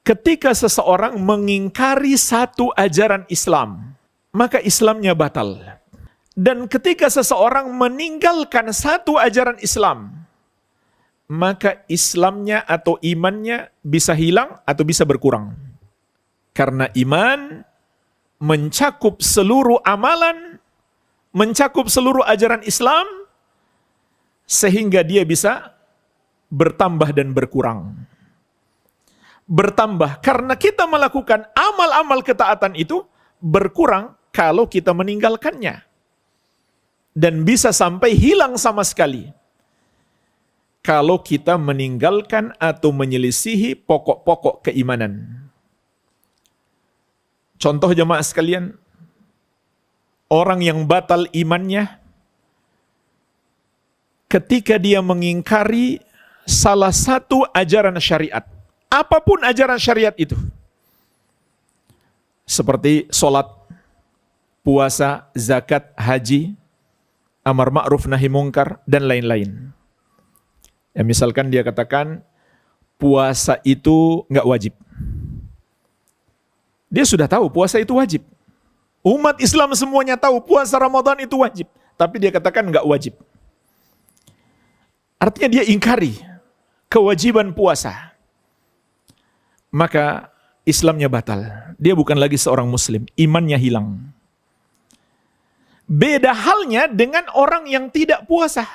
ketika seseorang mengingkari satu ajaran Islam, maka Islamnya batal. Dan ketika seseorang meninggalkan satu ajaran Islam, maka Islamnya atau imannya bisa hilang atau bisa berkurang. Karena iman mencakup seluruh amalan, mencakup seluruh ajaran Islam, sehingga dia bisa bertambah dan berkurang. Bertambah karena kita melakukan amal-amal ketaatan itu, berkurang kalau kita meninggalkannya. Dan bisa sampai hilang sama sekali kalau kita meninggalkan atau menyelisihi pokok-pokok keimanan. Contoh jemaah sekalian, orang yang batal imannya ketika dia mengingkari salah satu ajaran syariat, apapun ajaran syariat itu, seperti sholat, puasa, zakat, haji, amar ma'ruf nahi mungkar, dan lain-lain. Ya, misalkan dia katakan puasa itu nggak wajib. Dia sudah tahu puasa itu wajib. Umat Islam semuanya tahu puasa Ramadan itu wajib, tapi dia katakan nggak wajib. Artinya dia ingkari kewajiban puasa. Maka Islamnya batal. Dia bukan lagi seorang muslim, imannya hilang. Beda halnya dengan orang yang tidak puasa,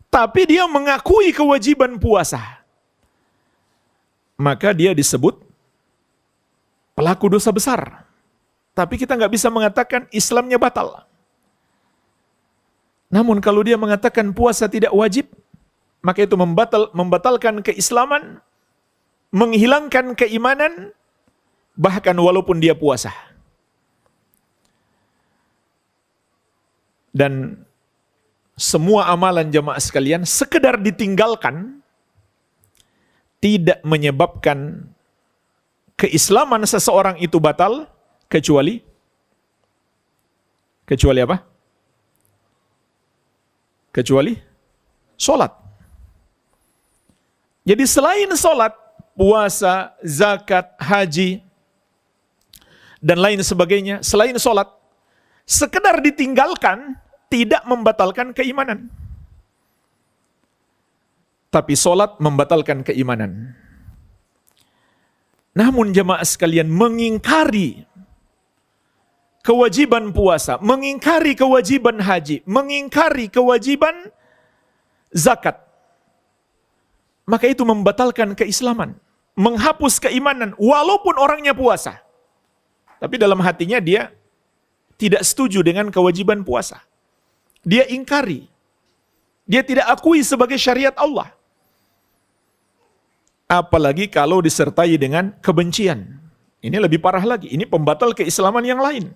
tapi dia mengakui kewajiban puasa. Maka dia disebut pelaku dosa besar. Tapi kita nggak bisa mengatakan Islamnya batal. Namun kalau dia mengatakan puasa tidak wajib, maka itu membatalkan keislaman, menghilangkan keimanan, bahkan walaupun dia puasa. Dan semua amalan jemaah sekalian sekedar ditinggalkan tidak menyebabkan keislaman seseorang itu batal kecuali apa? Kecuali sholat. Jadi selain sholat, puasa, zakat, haji, dan lain sebagainya, selain sholat, sekedar ditinggalkan tidak membatalkan keimanan. Tapi sholat membatalkan keimanan. Namun jemaah sekalian, mengingkari kewajiban puasa, mengingkari kewajiban haji, mengingkari kewajiban zakat, maka itu membatalkan keislaman, menghapus keimanan, walaupun orangnya puasa. Tapi dalam hatinya dia tidak setuju dengan kewajiban puasa. Dia ingkari. Dia tidak akui sebagai syariat Allah. Apalagi kalau disertai dengan kebencian. Ini lebih parah lagi. Ini pembatal keislaman yang lain.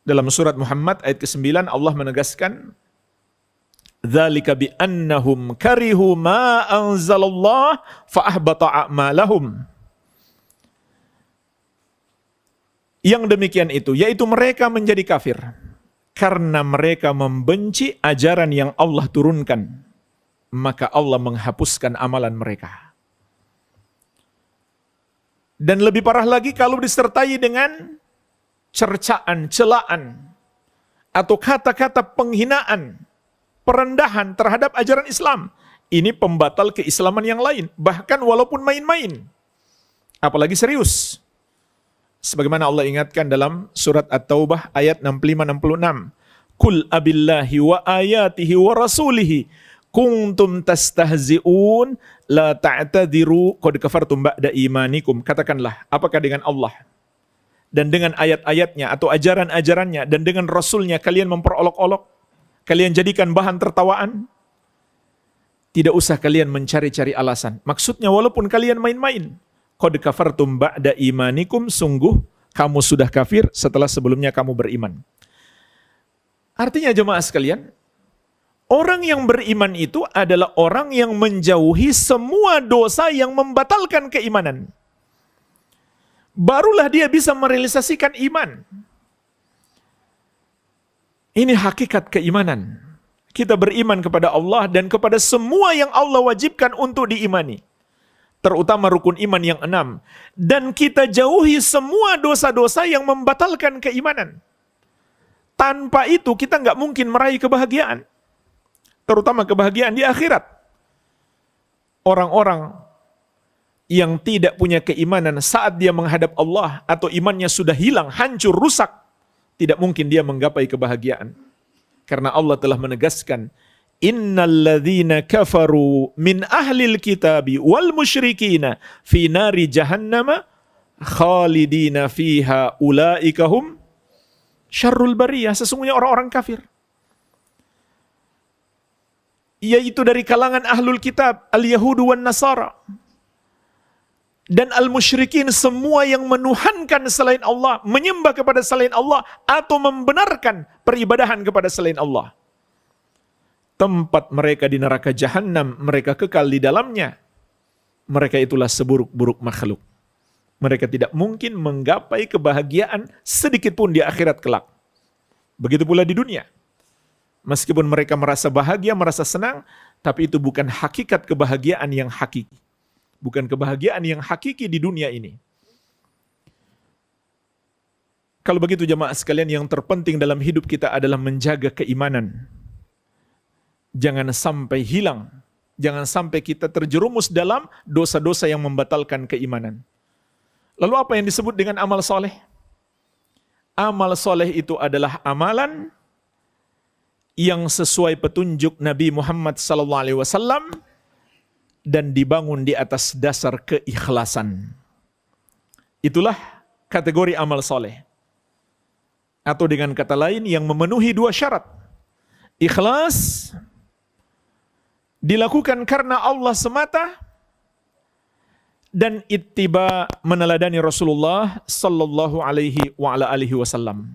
Dalam surat Muhammad ayat ke-9 Allah menegaskan, "Dzalika bi annahum karihu ma anzalallah fa ahbata a'malahum." Yang demikian itu, yaitu mereka menjadi kafir karena mereka membenci ajaran yang Allah turunkan, maka Allah menghapuskan amalan mereka. Dan lebih parah lagi kalau disertai dengan cercaan, celaan, atau kata-kata penghinaan, perendahan terhadap ajaran Islam. Ini pembatal keislaman yang lain, bahkan walaupun main-main, apalagi serius. Sebagaimana Allah ingatkan dalam surat At-Taubah ayat 65-66. Kul abillahi wa ayatihi wa rasulihi kuntum tastahzi'un la ta'tadiru qad kafartum ba'da imanikum. Katakanlah, apakah dengan Allah dan dengan ayat-ayatnya atau ajaran-ajarannya dan dengan Rasulnya kalian memperolok-olok, kalian jadikan bahan tertawaan? Tidak usah kalian mencari-cari alasan. Maksudnya walaupun kalian main-main, qad kafartum ba'da imanikum, sungguh kamu sudah kafir setelah sebelumnya kamu beriman. Artinya jemaah sekalian, orang yang beriman itu adalah orang yang menjauhi semua dosa yang membatalkan keimanan. Barulah dia bisa merealisasikan iman. Ini hakikat keimanan. Kita beriman kepada Allah dan kepada semua yang Allah wajibkan untuk diimani. terutama rukun iman yang 6. Dan kita jauhi semua dosa-dosa yang membatalkan keimanan. Tanpa itu kita nggak mungkin meraih kebahagiaan. Terutama kebahagiaan di akhirat. Orang-orang yang tidak punya keimanan saat dia menghadap Allah atau imannya sudah hilang, hancur, rusak, tidak mungkin dia menggapai kebahagiaan. Karena Allah telah menegaskan, innalladzina kafaru min ahlil kitabi wal musyrikina fi nari jahannama khalidina fiha ulaika hum syarrul bariyah. Sesungguhnya orang-orang kafir, yaitu dari kalangan ahlul kitab, al-yahudu wan nasara, dan al-musyrikin, semua yang menuhankan selain Allah, menyembah kepada selain Allah, atau membenarkan peribadahan kepada selain Allah. Tempat mereka di neraka jahanam, mereka kekal di dalamnya. Mereka itulah seburuk-buruk makhluk. Mereka tidak mungkin menggapai kebahagiaan sedikit pun di akhirat kelak. Begitu pula di dunia. Meskipun mereka merasa bahagia, merasa senang, tapi itu bukan hakikat kebahagiaan yang hakiki. Bukan kebahagiaan yang hakiki di dunia ini. Kalau begitu jemaah sekalian, yang terpenting dalam hidup kita adalah menjaga keimanan. Jangan sampai hilang. Jangan sampai kita terjerumus dalam dosa-dosa yang membatalkan keimanan. Lalu apa yang disebut dengan amal soleh? Amal soleh itu adalah amalan yang sesuai petunjuk Nabi Muhammad SAW dan dibangun di atas dasar keikhlasan. Itulah kategori amal soleh. Atau dengan kata lain, yang memenuhi 2 syarat. Ikhlas, dilakukan karena Allah semata, dan ittiba, meneladani Rasulullah sallallahu alaihi wa ala alihi wasallam.